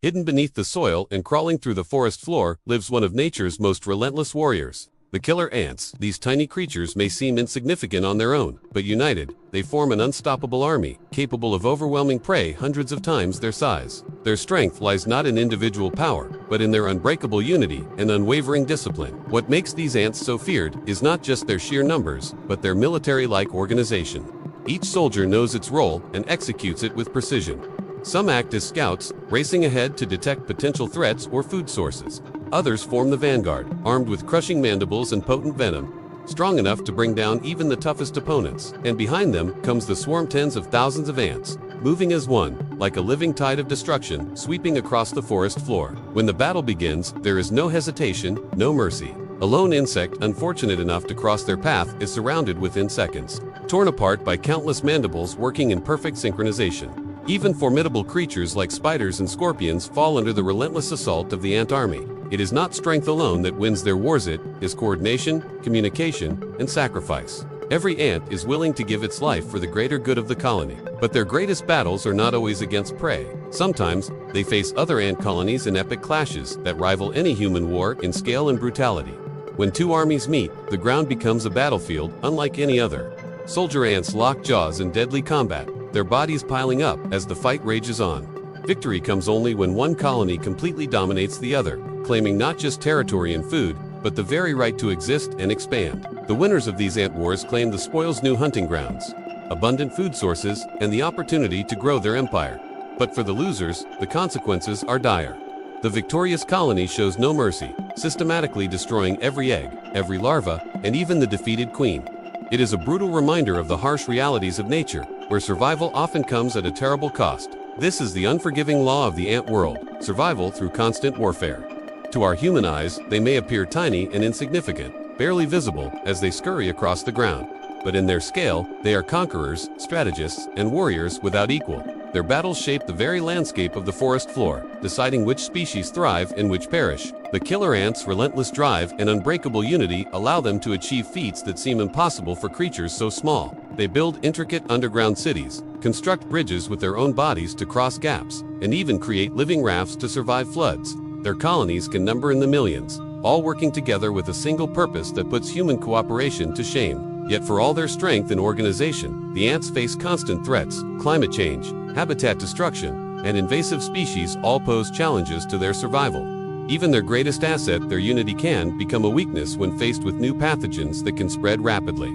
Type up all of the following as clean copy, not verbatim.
Hidden beneath the soil and crawling through the forest floor lives one of nature's most relentless warriors. The killer ants. These tiny creatures may seem insignificant on their own, but united, they form an unstoppable army, capable of overwhelming prey hundreds of times their size. Their strength lies not in individual power, but in their unbreakable unity and unwavering discipline. What makes these ants so feared is not just their sheer numbers, but their military-like organization. Each soldier knows its role and executes it with precision. Some act as scouts, racing ahead to detect potential threats or food sources. Others form the vanguard, armed with crushing mandibles and potent venom, strong enough to bring down even the toughest opponents. And behind them comes the swarm tens of thousands of ants, moving as one, like a living tide of destruction, sweeping across the forest floor. When the battle begins, there is no hesitation, no mercy. A lone insect unfortunate enough to cross their path is surrounded within seconds, torn apart by countless mandibles working in perfect synchronization. Even formidable creatures like spiders and scorpions fall under the relentless assault of the ant army. It is not strength alone that wins their wars, it is coordination, communication, and sacrifice. Every ant is willing to give its life for the greater good of the colony. But their greatest battles are not always against prey. Sometimes, they face other ant colonies in epic clashes that rival any human war in scale and brutality. When two armies meet, the ground becomes a battlefield unlike any other. Soldier ants lock jaws in deadly combat, their bodies piling up as the fight rages on. Victory comes only when one colony completely dominates the other, claiming not just territory and food, but the very right to exist and expand. The winners of these ant wars claim the spoil's new hunting grounds, abundant food sources, and the opportunity to grow their empire. But for the losers, the consequences are dire. The victorious colony shows no mercy, systematically destroying every egg, every larva, and even the defeated queen. It is a brutal reminder of the harsh realities of nature, where survival often comes at a terrible cost. This is the unforgiving law of the ant world, survival through constant warfare. To our human eyes, they may appear tiny and insignificant, barely visible as they scurry across the ground. But in their scale, they are conquerors, strategists, and warriors without equal. Their battles shape the very landscape of the forest floor, deciding which species thrive and which perish. The killer ants' relentless drive and unbreakable unity allow them to achieve feats that seem impossible for creatures so small. They build intricate underground cities, construct bridges with their own bodies to cross gaps, and even create living rafts to survive floods. Their colonies can number in the millions, all working together with a single purpose that puts human cooperation to shame. Yet for all their strength and organization, the ants face constant threats. Climate change, habitat destruction, and invasive species all pose challenges to their survival. Even their greatest asset, their unity, can become a weakness when faced with new pathogens that can spread rapidly.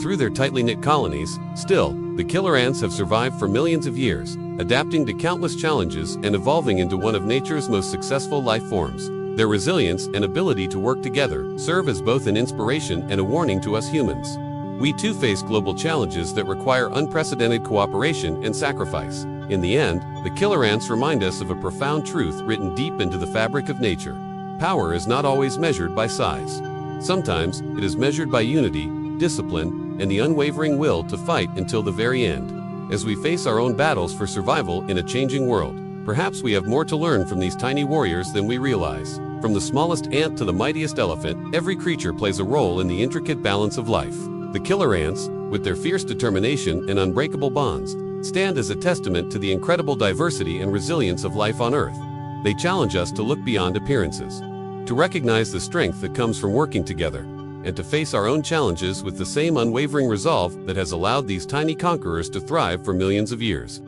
Through their tightly knit colonies, still, the killer ants have survived for millions of years, adapting to countless challenges and evolving into one of nature's most successful life forms. Their resilience and ability to work together serve as both an inspiration and a warning to us humans. We too face global challenges that require unprecedented cooperation and sacrifice. In the end, the killer ants remind us of a profound truth written deep into the fabric of nature. Power is not always measured by size. Sometimes, it is measured by unity, discipline, and the unwavering will to fight until the very end. As we face our own battles for survival in a changing world, perhaps we have more to learn from these tiny warriors than we realize. From the smallest ant to the mightiest elephant, every creature plays a role in the intricate balance of life. The killer ants, with their fierce determination and unbreakable bonds, stand as a testament to the incredible diversity and resilience of life on Earth. They challenge us to look beyond appearances, to recognize the strength that comes from working together, and to face our own challenges with the same unwavering resolve that has allowed these tiny conquerors to thrive for millions of years.